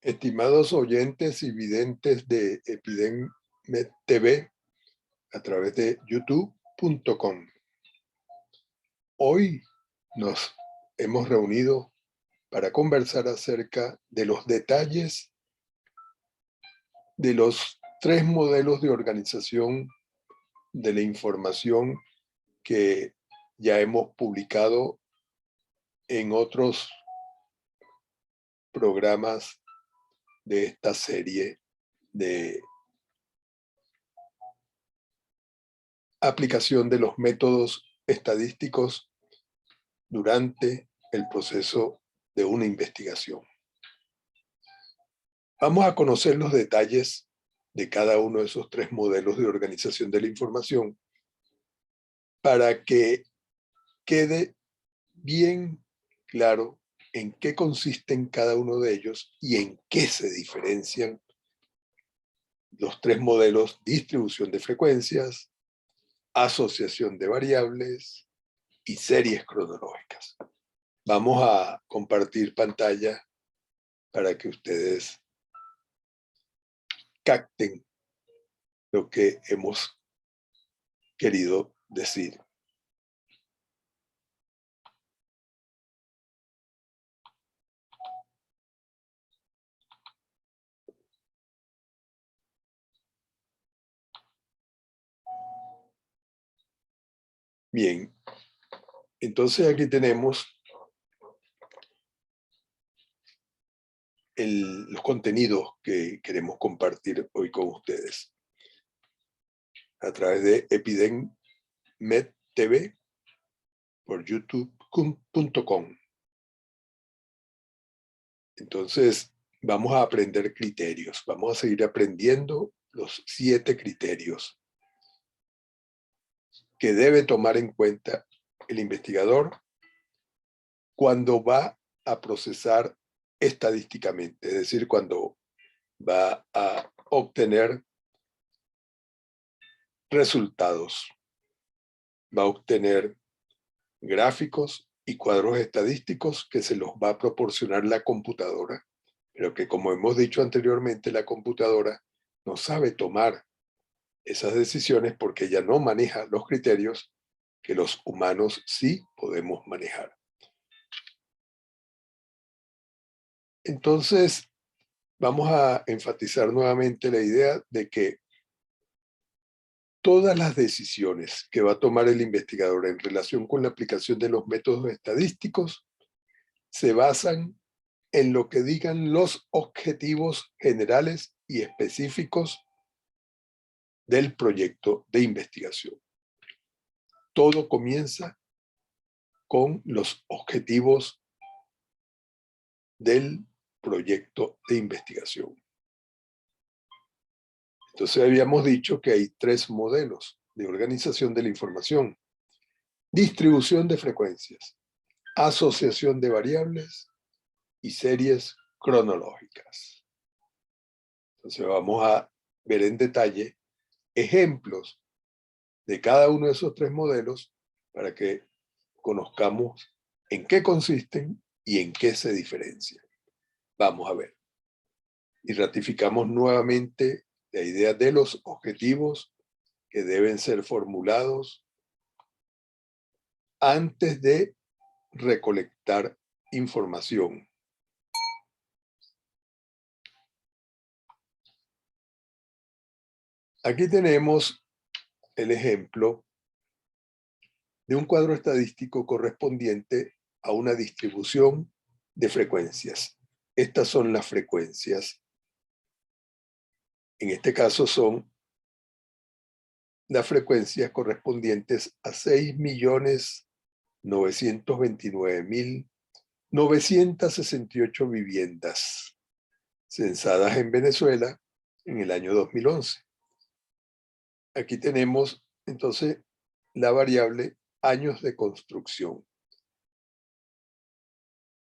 Estimados oyentes y videntes de Epidem TV a través de youtube.com. Hoy nos hemos reunido para conversar acerca de los detalles de los 3 modelos de organización de la información que ya hemos publicado en otros programas de esta serie de aplicación de los métodos estadísticos durante el proceso de una investigación. Vamos a conocer los detalles de cada uno de esos 3 modelos de organización de la información para que quede bien claro en qué consisten cada uno de ellos y en qué se diferencian los 3 modelos: distribución de frecuencias, asociación de variables y series cronológicas. Vamos a compartir pantalla para que ustedes capten lo que hemos querido decir. Bien, entonces aquí tenemos los contenidos que queremos compartir hoy con ustedes a través de Epidem TV por youtube.com. Entonces, vamos a aprender criterios. Vamos a seguir aprendiendo los 7 criterios que debe tomar en cuenta el investigador cuando va a procesar estadísticamente, es decir, cuando va a obtener resultados, va a obtener gráficos y cuadros estadísticos que se los va a proporcionar la computadora, pero que, como hemos dicho anteriormente, la computadora no sabe tomar esas decisiones porque ella no maneja los criterios que los humanos sí podemos manejar. Entonces, vamos a enfatizar nuevamente la idea de que todas las decisiones que va a tomar el investigador en relación con la aplicación de los métodos estadísticos se basan en lo que digan los objetivos generales y específicos del proyecto de investigación. Todo comienza con los objetivos del proyecto de investigación. Entonces habíamos dicho que hay 3 modelos de organización de la información: distribución de frecuencias, asociación de variables y series cronológicas. Entonces vamos a ver en detalle ejemplos de cada uno de esos 3 modelos para que conozcamos en qué consisten y en qué se diferencian. Vamos a ver. Y ratificamos nuevamente la idea de los objetivos que deben ser formulados antes de recolectar información. Aquí tenemos el ejemplo de un cuadro estadístico correspondiente a una distribución de frecuencias. Estas son las frecuencias. En este caso son las frecuencias correspondientes a 6.929.968 viviendas censadas en Venezuela en el año 2011. Aquí tenemos entonces la variable años de construcción.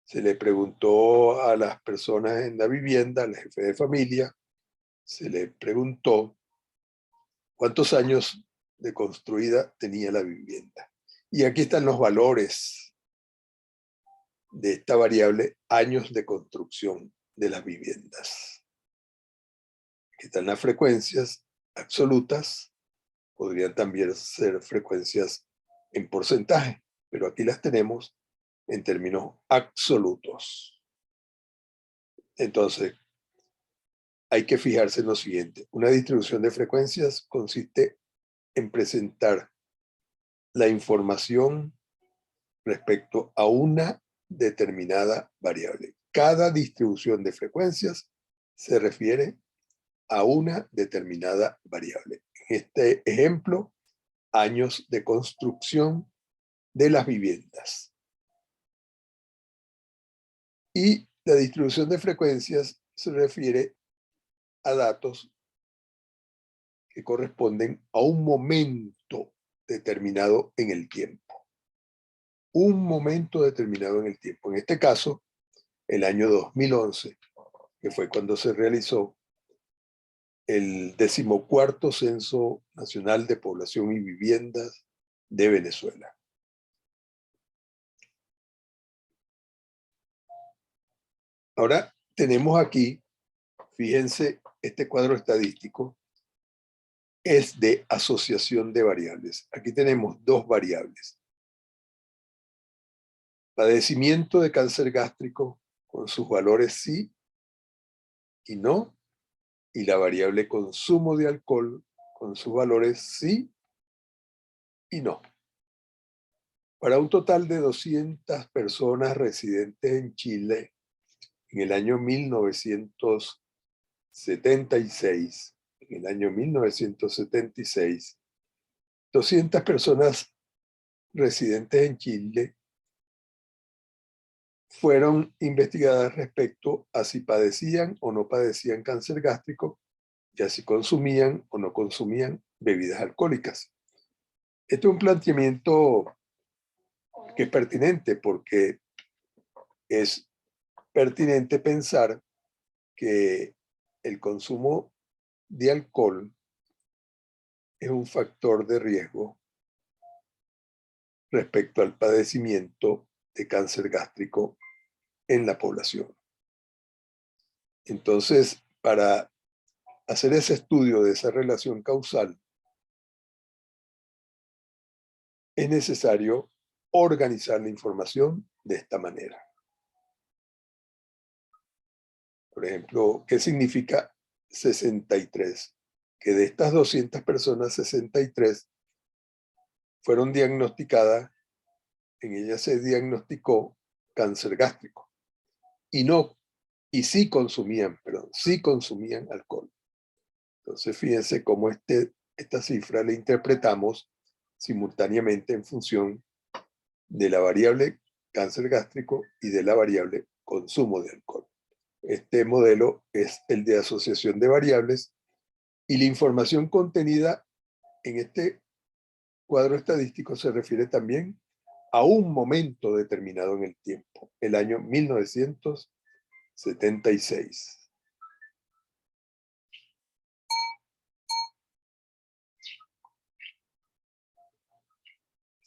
Se le preguntó a las personas en la vivienda, al jefe de familia, se le preguntó cuántos años de construida tenía la vivienda. Y aquí están los valores de esta variable años de construcción. de las viviendas. Aquí están las frecuencias absolutas, podrían también ser frecuencias en porcentaje, pero aquí las tenemos en términos absolutos. Entonces, hay que fijarse en lo siguiente. Una distribución de frecuencias consiste en presentar la información respecto a una determinada variable. Cada distribución de frecuencias se refiere a una determinada variable. En este ejemplo, años de construcción de las viviendas. Y la distribución de frecuencias se refiere a datos que corresponden a un momento determinado en el tiempo. Un momento determinado en el tiempo. En este caso, el año 2011, que fue cuando se realizó el 14º Censo Nacional de Población y Viviendas de Venezuela. Ahora tenemos aquí, fíjense, este cuadro estadístico es de asociación de variables. Aquí tenemos dos variables. Padecimiento de cáncer gástrico con sus valores sí y no, y la variable consumo de alcohol con sus valores sí y no. Para un total de 200 personas residentes en Chile en el año 1976, 200 personas residentes en Chile fueron investigadas respecto a si padecían o no padecían cáncer gástrico y a si consumían o no consumían bebidas alcohólicas. Este es un planteamiento que es pertinente porque es pertinente pensar que el consumo de alcohol es un factor de riesgo respecto al padecimiento de cáncer gástrico en la población. Entonces, para hacer ese estudio de esa relación causal, es necesario organizar la información de esta manera. Por ejemplo, ¿qué significa 63? Que de estas 200 personas, 63 fueron diagnosticadas, en ellas se diagnosticó cáncer gástrico y sí consumían alcohol. Entonces, fíjense cómo esta cifra la interpretamos simultáneamente en función de la variable cáncer gástrico y de la variable consumo de alcohol. Este modelo es el de asociación de variables y la información contenida en este cuadro estadístico se refiere también a un momento determinado en el tiempo, el año 1976.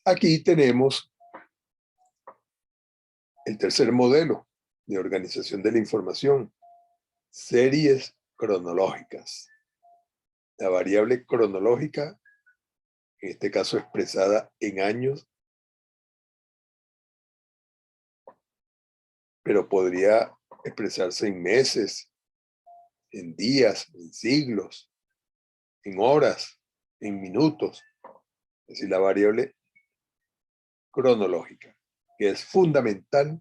Aquí tenemos el tercer modelo de organización de la información, series cronológicas. La variable cronológica, en este caso expresada en años, pero podría expresarse en meses, en días, en siglos, en horas, en minutos. Es decir, la variable cronológica, que es fundamental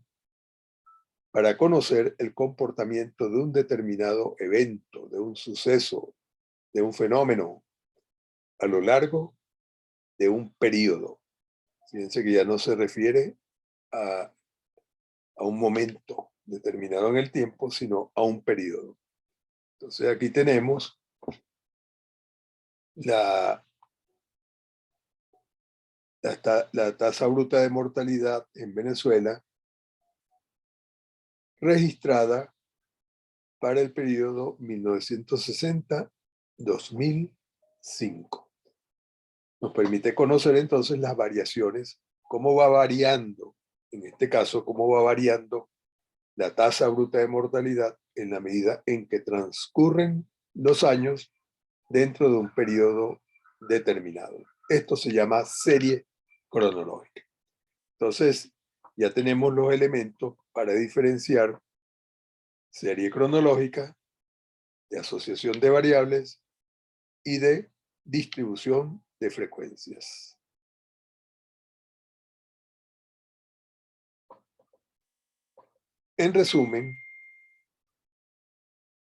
para conocer el comportamiento de un determinado evento, de un suceso, de un fenómeno a lo largo de un periodo. Fíjense que ya no se refiere a un momento determinado en el tiempo, sino a un periodo. Entonces aquí tenemos la tasa bruta de mortalidad en Venezuela registrada para el periodo 1960-2005. Nos permite conocer entonces las variaciones, cómo va variando, en este caso, cómo va variando la tasa bruta de mortalidad en la medida en que transcurren los años dentro de un periodo determinado. Esto se llama serie cronológica. Entonces, ya tenemos los elementos para diferenciar serie cronológica, de asociación de variables y de distribución de frecuencias. En resumen,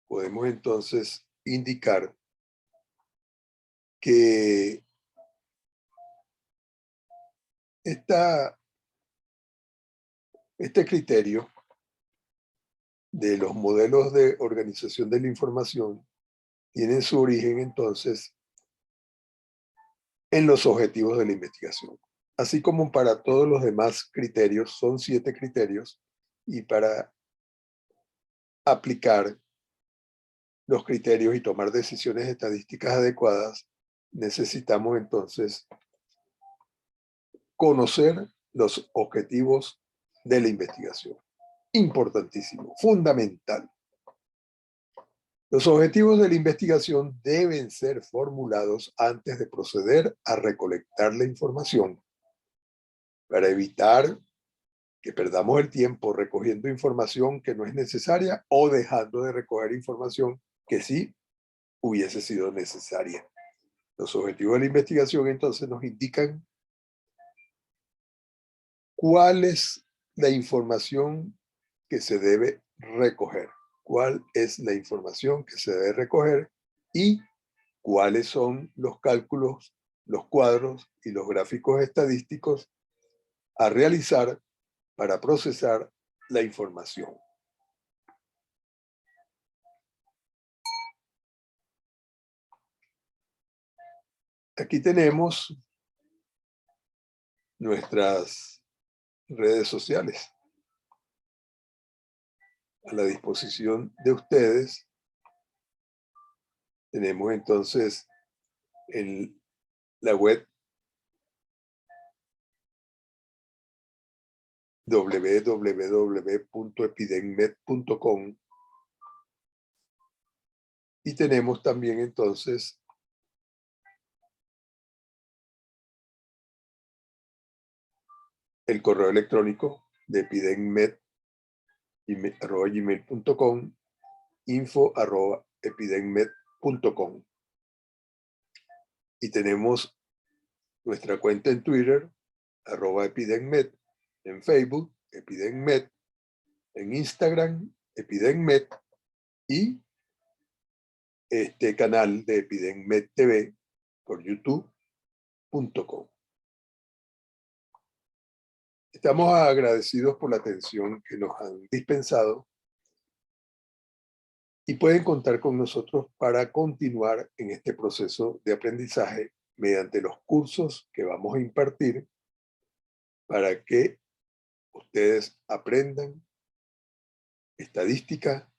podemos entonces indicar que este criterio de los modelos de organización de la información tiene su origen entonces en los objetivos de la investigación. Así como para todos los demás criterios, son 7 criterios, y para aplicar los criterios y tomar decisiones estadísticas adecuadas, necesitamos entonces conocer los objetivos de la investigación. Importantísimo, fundamental. Los objetivos de la investigación deben ser formulados antes de proceder a recolectar la información para evitar que perdamos el tiempo recogiendo información que no es necesaria o dejando de recoger información que sí hubiese sido necesaria. Los objetivos de la investigación entonces nos indican cuál es la información que se debe recoger, cuál es la información que se debe recoger y cuáles son los cálculos, los cuadros y los gráficos estadísticos a realizar para procesar la información. Aquí tenemos nuestras redes sociales a la disposición de ustedes. Tenemos entonces en la web www.epidemmed.com y tenemos también entonces el correo electrónico de epidemmed@gmail.com, info@epidemmed.com, y tenemos nuestra cuenta en Twitter, @epidemmed, en Facebook, epidemmed, en Instagram, epidemmed, y este canal de Epidemmed TV por youtube.com. Estamos agradecidos por la atención que nos han dispensado y pueden contar con nosotros para continuar en este proceso de aprendizaje mediante los cursos que vamos a impartir para que ustedes aprendan estadística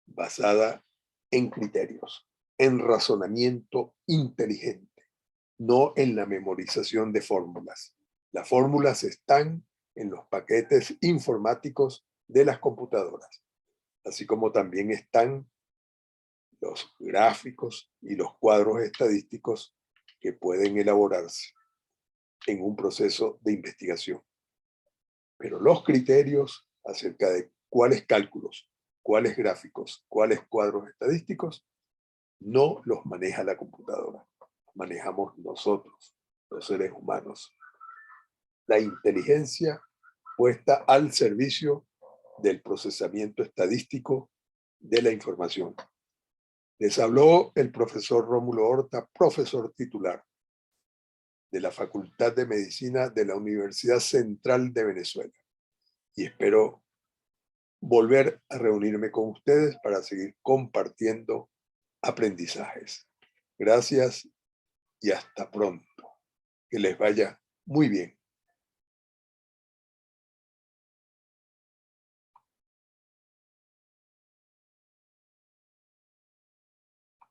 basada en criterios, en razonamiento inteligente, no en la memorización de fórmulas. Las fórmulas están en los paquetes informáticos de las computadoras, así como también están los gráficos y los cuadros estadísticos que pueden elaborarse en un proceso de investigación. Pero los criterios acerca de cuáles cálculos, cuáles gráficos, cuáles cuadros estadísticos, no los maneja la computadora, los manejamos nosotros, los seres humanos. La inteligencia puesta al servicio del procesamiento estadístico de la información. Les habló el profesor Rómulo Horta, profesor titular de la Facultad de Medicina de la Universidad Central de Venezuela. Y espero volver a reunirme con ustedes para seguir compartiendo aprendizajes. Gracias y hasta pronto. Que les vaya muy bien.